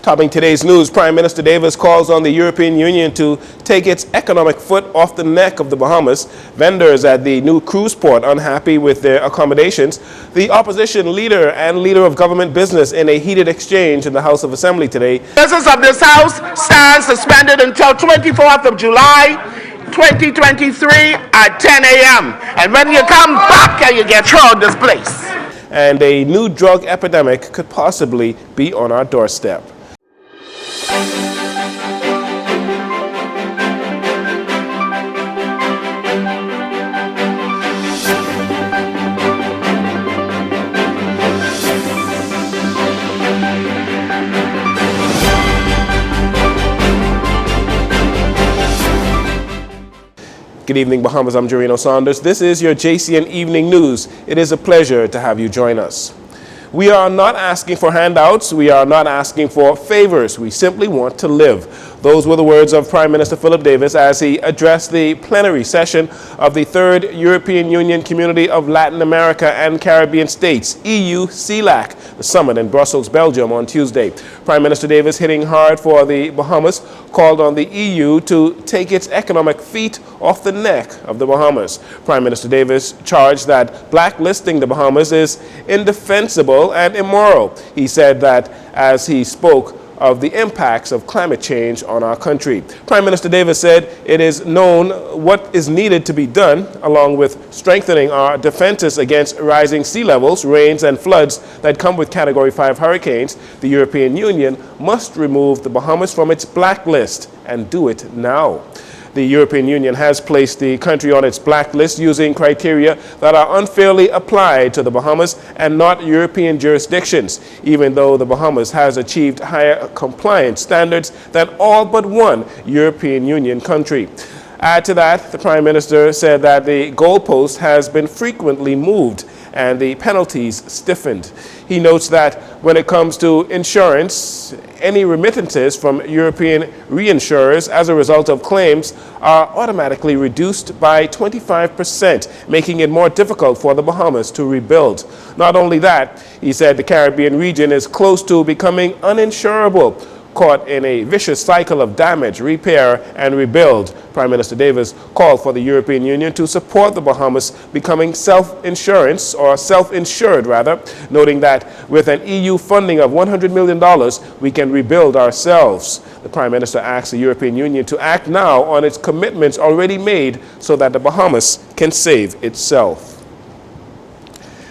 Topping today's news, Prime Minister Davis calls on the European Union to take its economic foot off the neck of the Bahamas. Vendors at the new cruise port unhappy with their accommodations. The opposition leader and leader of government business in a heated exchange in the House of Assembly today. Business of this House stands suspended until 24th of July, 2023 at 10 a.m. And when you come back, you get thrown this place. And a new drug epidemic could possibly be on our doorstep. Good evening, Bahamas. I'm Jcn Saunders. This is your Jcn Evening News. It is a pleasure to have you join us. We are not asking for handouts. We are not asking for favors. We simply want to live. Those were the words of Prime Minister Philip Davis as he addressed the plenary session of the Third European Union Community of Latin America and Caribbean States, EU-CELAC, the summit in Brussels, Belgium on Tuesday. Prime Minister Davis, hitting hard for the Bahamas, called on the EU to take its economic feet off the neck of the Bahamas. Prime Minister Davis charged that blacklisting the Bahamas is indefensible and immoral. He said that as he spoke of the impacts of climate change on our country. Prime Minister Davis said it is known what is needed to be done, along with strengthening our defenses against rising sea levels, rains, and floods that come with Category 5 hurricanes. The European Union must remove the Bahamas from its blacklist and do it now. The European Union has placed the country on its blacklist using criteria that are unfairly applied to the Bahamas and not European jurisdictions, even though the Bahamas has achieved higher compliance standards than all but one European Union country. Add to that, the Prime Minister said that the goalpost has been frequently moved and the penalties stiffened. He notes that when it comes to insurance, any remittances from European reinsurers as a result of claims are automatically reduced by 25%, making it more difficult for the Bahamas to rebuild. Not only that, he said the Caribbean region is close to becoming uninsurable, caught in a vicious cycle of damage, repair, and rebuild. Prime Minister Davis called for the European Union to support the Bahamas becoming self-insured, noting that with an EU funding of $100 million, we can rebuild ourselves. The Prime Minister asked the European Union to act now on its commitments already made so that the Bahamas can save itself.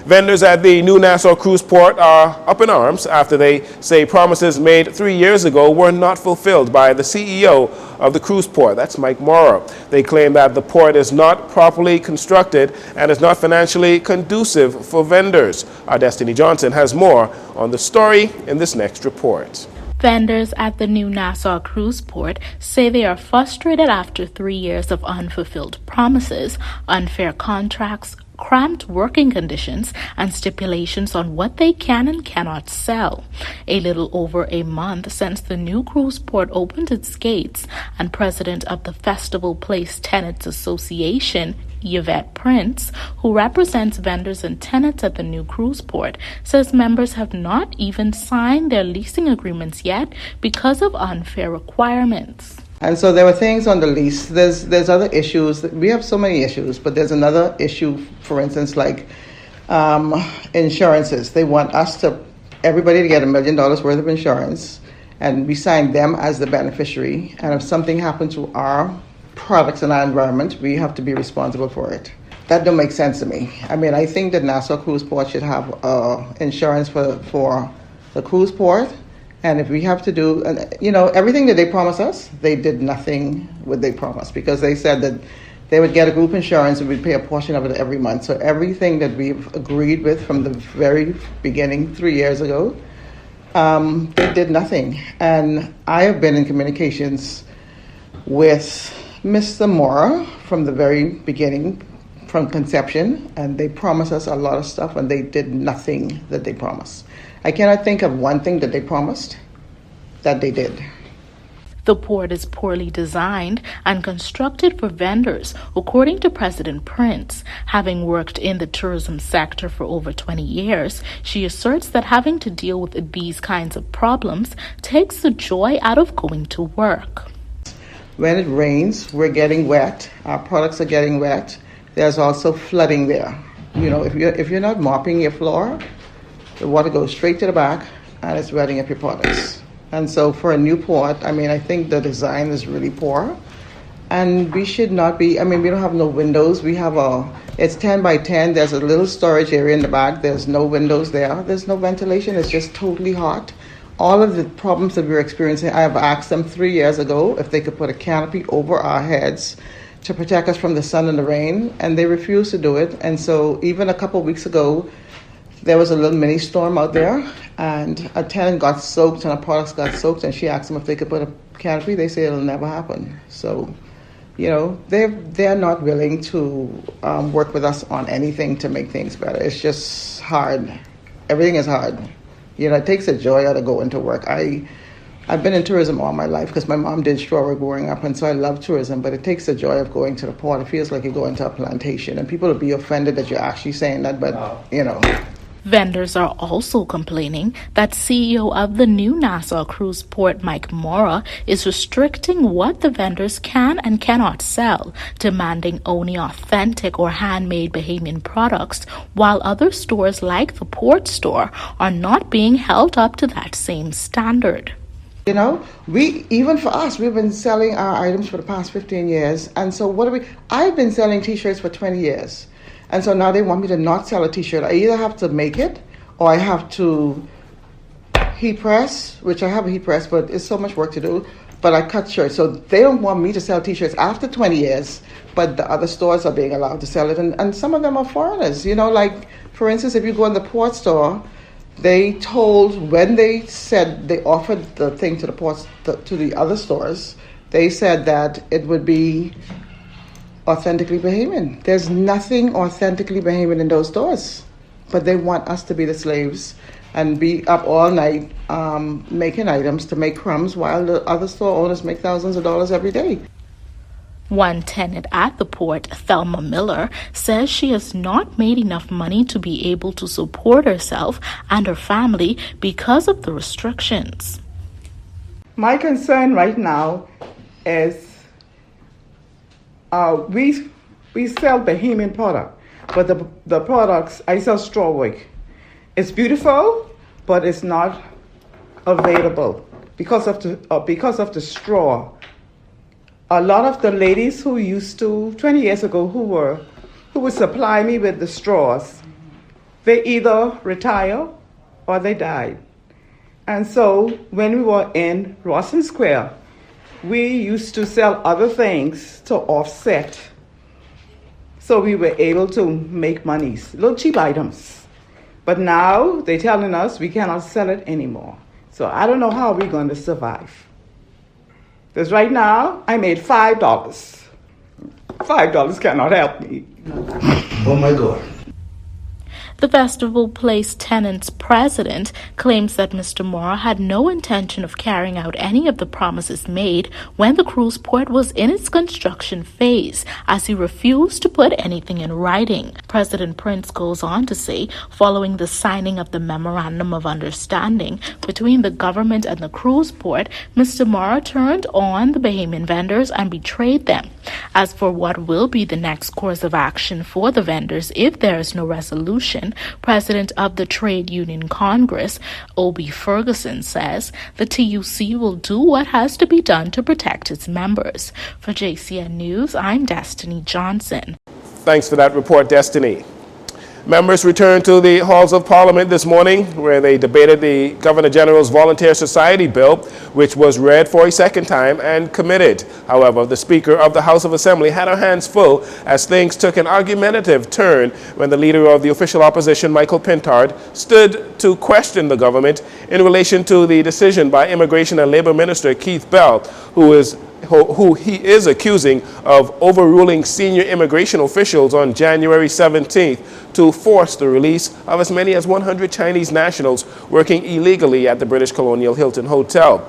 Vendors at the new Nassau cruise port are up in arms after they say promises made 3 years ago were not fulfilled by the CEO of the cruise port. That's Mike Morrow. They claim that the port is not properly constructed and is not financially conducive for vendors. Our Destiny Johnson has more on the story in this next report. Vendors at the new Nassau cruise port say they are frustrated after 3 years of unfulfilled promises, unfair contracts, cramped working conditions, and stipulations on what they can and cannot sell. A little over a month since the new cruise port opened its gates, and president of the Festival Place Tenants Association, Yvette Prince, who represents vendors and tenants at the new cruise port, says members have not even signed their leasing agreements yet because of unfair requirements. And so there were things on the lease. There's other issues. We have so many issues, but there's another issue, for instance, like insurances. They want everybody to get $1 million worth of insurance, and we sign them as the beneficiary. And if something happens to our products and our environment, we have to be responsible for it. That don't make sense to me. I mean, I think that Nassau Cruise Port should have insurance for the cruise port. And if we have to do, everything that they promised us, they did nothing what they promised, because they said that they would get a group insurance and we'd pay a portion of it every month. So everything that we've agreed with from the very beginning 3 years ago, they did nothing. And I have been in communications with Mr. Mora from the very beginning, from conception, and they promised us a lot of stuff and they did nothing that they promised. I cannot think of one thing that they promised that they did. The port is poorly designed and constructed for vendors, according to President Prince. Having worked in the tourism sector for over 20 years, she asserts that having to deal with these kinds of problems takes the joy out of going to work. When it rains, we're getting wet. Our products are getting wet. There's also flooding there. You know, if you're not mopping your floor, the water goes straight to the back and it's wetting up your products. And so for a new port, I think the design is really poor. And we should not be, we don't have no windows. It's 10 by 10. There's a little storage area in the back. There's no windows there. There's no ventilation. It's just totally hot. All of the problems that we're experiencing, I have asked them 3 years ago if they could put a canopy over our heads to protect us from the sun and the rain, and they refused to do it. And so even a couple of weeks ago, there was a little mini storm out there, and a tenant got soaked and our products got soaked, and she asked them if they could put a canopy. They say it'll never happen. So, you know, they're not willing to work with us on anything to make things better. It's just hard. Everything is hard. You know, it takes the joy out of going to work. I've been in tourism all my life because my mom did straw work growing up, and so I love tourism, but it takes the joy of going to the port. It feels like you go into a plantation, and people will be offended that you're actually saying that, but, you know. Vendors are also complaining that CEO of the new Nassau cruise port, Mike Mora, is restricting what the vendors can and cannot sell, demanding only authentic or handmade Bahamian products, while other stores like the port store are not being held up to that same standard. You know, even for us, we've been selling our items for the past 15 years. And so I've been selling t-shirts for 20 years. And so now they want me to not sell a t-shirt. I either have to make it or I have to heat press, which I have a heat press, but it's so much work to do. But I cut shirts. So they don't want me to sell t-shirts after 20 years, but the other stores are being allowed to sell it. And some of them are foreigners. You know, like, for instance, if you go in the port store, they told, when they said they offered the thing to the ports, to the other stores, they said that it would be authentically Bahamian. There's nothing authentically Bahamian in those stores, but they want us to be the slaves and be up all night making items to make crumbs while the other store owners make thousands of dollars every day. One tenant at the port, Thelma Miller, says she has not made enough money to be able to support herself and her family because of the restrictions. My concern right now is we sell Bahamian product, but the products, I sell straw work. It's beautiful, but it's not available because of the straw. A lot of the ladies who used to, 20 years ago, who would supply me with the straws, they either retire or they died. And so when we were in Rawson Square, we used to sell other things to offset. So we were able to make monies, little cheap items. But now they're telling us we cannot sell it anymore. So I don't know how we're going to survive. Because right now, I made $5. $5 cannot help me. Oh my God. The Festival Place tenant's president claims that Mr. Mora had no intention of carrying out any of the promises made when the cruise port was in its construction phase, as he refused to put anything in writing. President Prince goes on to say, following the signing of the Memorandum of Understanding between the government and the cruise port, Mr. Mora turned on the Bahamian vendors and betrayed them. As for what will be the next course of action for the vendors if there is no resolution, President of the Trade Union Congress, Obie Ferguson, says the TUC will do what has to be done to protect its members. For Jcn News, I'm Destiny Johnson. Thanks for that report, Destiny. Members returned to the halls of Parliament this morning, where they debated the Governor General's Volunteer Society Bill, which was read for a second time and committed. However, the Speaker of the House of Assembly had her hands full as things took an argumentative turn when the leader of the official opposition, Michael Pintard, stood to question the government in relation to the decision by Immigration and Labor Minister Keith Bell, who he is accusing of overruling senior immigration officials on January 17th to force the release of as many as 100 Chinese nationals working illegally at the British Colonial Hilton Hotel.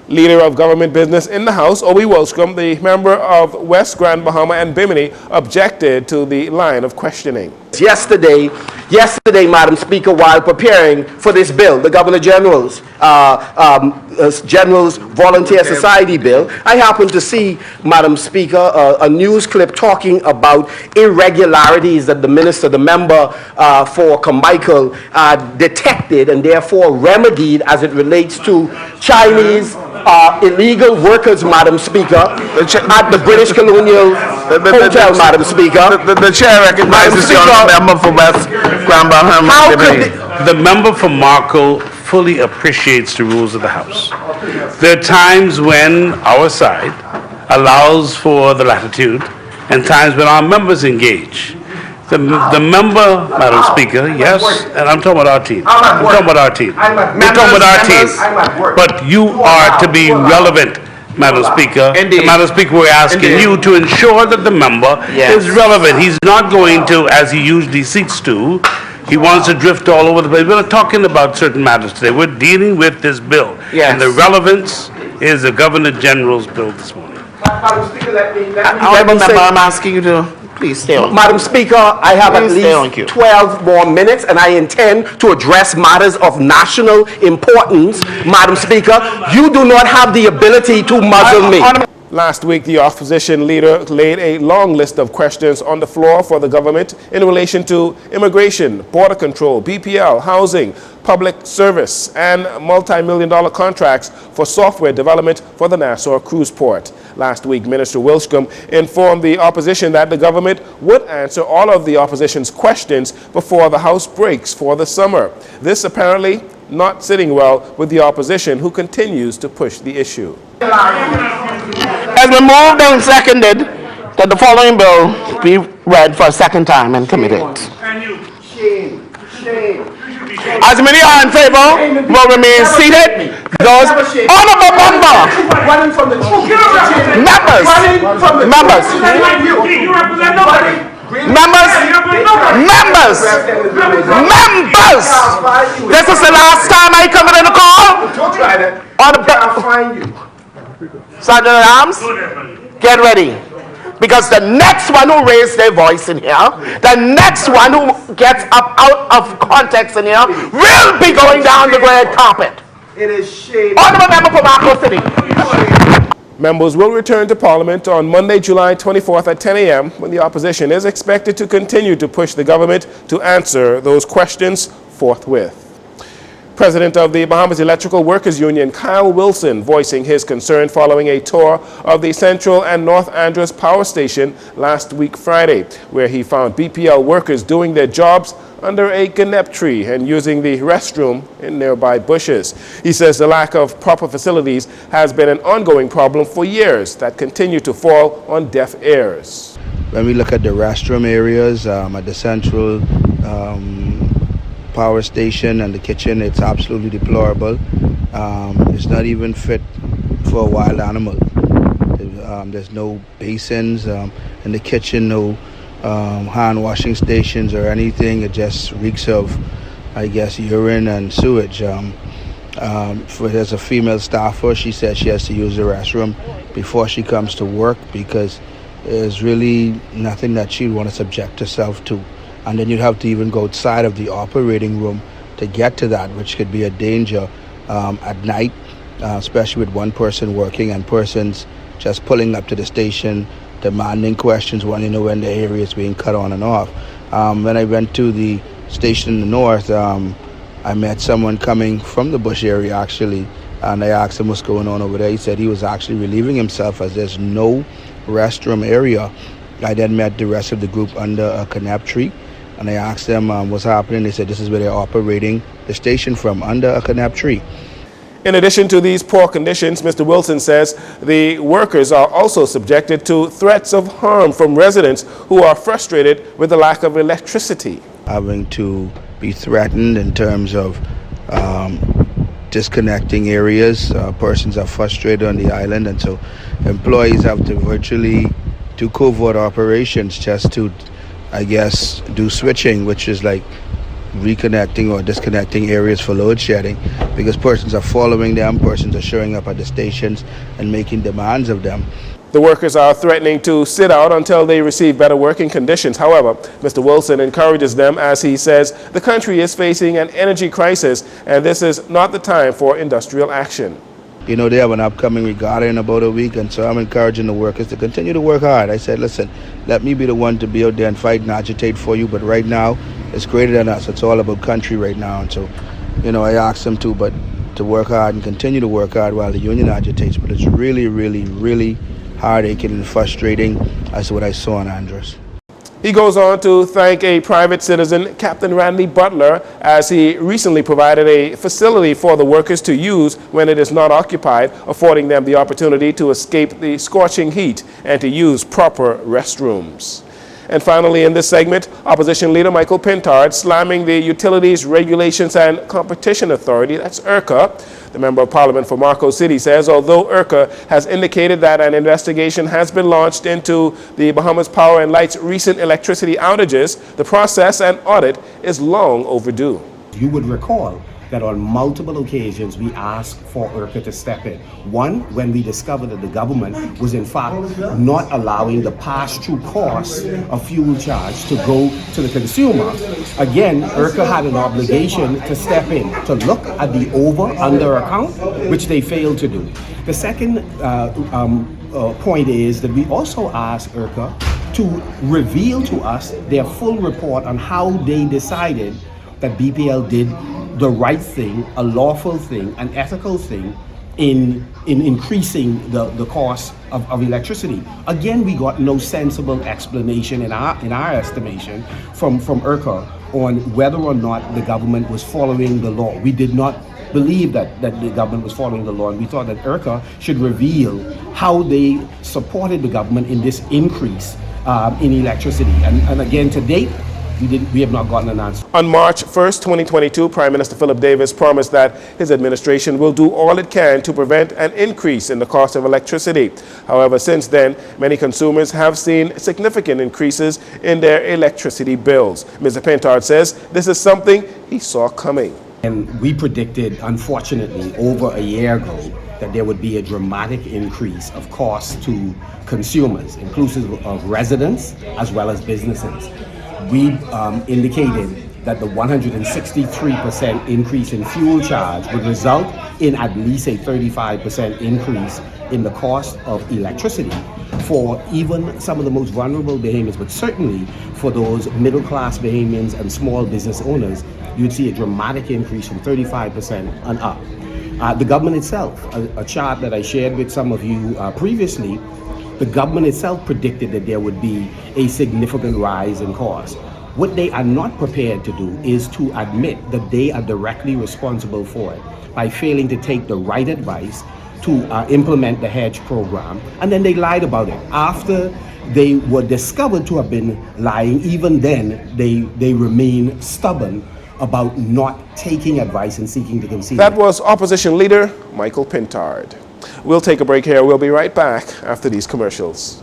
Leader of Government Business in the House, Obi Welshcombe, the member of West Grand Bahama and Bimini, objected to the line of questioning. Yesterday, Madam Speaker, while preparing for this bill, the Governor General's Volunteer Society bill, I happened to see, Madam Speaker, a news clip talking about irregularities that the member for Carmichael detected and therefore remedied as it relates to Chinese illegal workers, Madam Speaker, at the British Colonial Hotel, Madam Speaker. The chair recognizes the member for West Grand Bahama. How could the member for Marco fully appreciates the rules of the House. There are times when our side allows for the latitude and times when our members engage. The member, Madam Speaker, yes, and I'm talking about our team. I'm talking about our team. We're talking about our team. But you are to be relevant, Madam Speaker. Indeed. Madam Speaker, we're asking you to ensure that the member is relevant. He's not going to, as he usually seeks to, he wants to drift all over the place. We're not talking about certain matters today. We're dealing with this bill. Yes. And the relevance is the Governor General's bill this morning. Madam Speaker, let me I'm asking you to please stay on. Madam Speaker, I have at least 12 more minutes and I intend to address matters of national importance. Madam Speaker, you do not have the ability to muzzle me. Last week, the opposition leader laid a long list of questions on the floor for the government in relation to immigration, border control, BPL, housing, public service, and multi-million-dollar contracts for software development for the Nassau cruise port. Last week, Minister Welshcombe informed the opposition that the government would answer all of the opposition's questions before the House breaks for the summer. This apparently not sitting well with the opposition, who continues to push the issue. Has been moved and seconded that the following bill be read for a second time and committed. As many are in favor, will remain seated. Those honorable members, this is the last time I come in the call. I'll find you. Sergeant at Arms, get ready. Because the next one who raised their voice in here, the next one who gets up out of context in here, will be going down the red carpet. It is shame. Honorable member for Marco City. Members will return to Parliament on Monday, July 24th at 10 a.m. when the opposition is expected to continue to push the government to answer those questions forthwith. President of the Bahamas Electrical Workers Union, Kyle Wilson, voicing his concern following a tour of the Central and North Andros Power Station last week Friday, where he found BPL workers doing their jobs under a ganep tree and using the restroom in nearby bushes. He says the lack of proper facilities has been an ongoing problem for years that continue to fall on deaf ears. When we look at the restroom areas at the Central Power Station and the kitchen, it's absolutely deplorable. It's not even fit for a wild animal. There's no basins in the kitchen, no hand washing stations or anything. It just reeks of, I guess, urine and sewage. There's a female staffer. She said she has to use the restroom before she comes to work because there's really nothing that she'd want to subject herself to. And then you'd have to even go outside of the operating room to get to that, which could be a danger at night, especially with one person working and persons just pulling up to the station, demanding questions, wanting to know when the area is being cut on and off. When I went to the station in the north, I met someone coming from the bush area, actually, and I asked him what's going on over there. He said he was actually relieving himself as there's no restroom area. I then met the rest of the group under a ganep tree. And I asked them what's happening. They said this is where they're operating the station from, under a ganep tree. In addition to these poor conditions, Mr. Wilson says the workers are also subjected to threats of harm from residents who are frustrated with the lack of electricity. Having to be threatened in terms of disconnecting areas. Persons are frustrated on the island, and so employees have to virtually do covert operations just to, I guess, do switching, which is like reconnecting or disconnecting areas for load shedding, because persons are following them, persons are showing up at the stations and making demands of them. The workers are threatening to sit out until they receive better working conditions. However, Mr. Wilson encourages them as he says the country is facing an energy crisis and this is not the time for industrial action. You know, they have an upcoming regatta in about a week, and so I'm encouraging the workers to continue to work hard. I said, listen, let me be the one to be out there and fight and agitate for you, but right now it's greater than us. It's all about country right now. And so, you know, I asked them to work hard and continue to work hard while the union agitates, but it's really, really, really heartaching and frustrating as to what I saw in Andros. He goes on to thank a private citizen, Captain Randy Butler, as he recently provided a facility for the workers to use when it is not occupied, affording them the opportunity to escape the scorching heat and to use proper restrooms. And finally, in this segment, Opposition Leader Michael Pintard slamming the Utilities Regulations and Competition Authority, that's ERCA. The Member of Parliament for Marco City says although ERCA has indicated that an investigation has been launched into the Bahamas Power and Light's recent electricity outages, the process and audit is long overdue. You would recall that on multiple occasions we asked for ERCA to step in. One, when we discovered that the government was in fact not allowing the pass-through cost of fuel charge to go to the consumer. Again, ERCA had an obligation to step in, to look at the over-under account, which they failed to do. The second point is that we also asked ERCA to reveal to us their full report on how they decided that BPL did the right thing, a lawful thing, an ethical thing in increasing the cost of electricity. Again, we got no sensible explanation in our estimation from ERCA on whether or not the government was following the law. We did not believe that the government was following the law, and we thought that ERCA should reveal how they supported the government in this increase in electricity. And again, to date, we have not gotten an answer. On March 1st, 2022, Prime Minister Philip Davis promised that his administration will do all it can to prevent an increase in the cost of electricity. However, since then, many consumers have seen significant increases in their electricity bills. Mr. Pintard says this is something he saw coming. And we predicted, unfortunately, over a year ago, that there would be a dramatic increase of costs to consumers, inclusive of residents as well as businesses. We indicated that the 163% increase in fuel charge would result in at least a 35% increase in the cost of electricity for even some of the most vulnerable Bahamians, but certainly for those middle-class Bahamians and small business owners, you'd see a dramatic increase from 35% and up. The government itself, a chart that I shared with some of you previously, the government itself predicted that there would be a significant rise in cost. What they are not prepared to do is to admit that they are directly responsible for it by failing to take the right advice to implement the hedge program, and then they lied about it. After they were discovered to have been lying, even then they remain stubborn about not taking advice and seeking to concede. That was Opposition Leader Michael Pintard. We'll take a break here. We'll be right back after these commercials.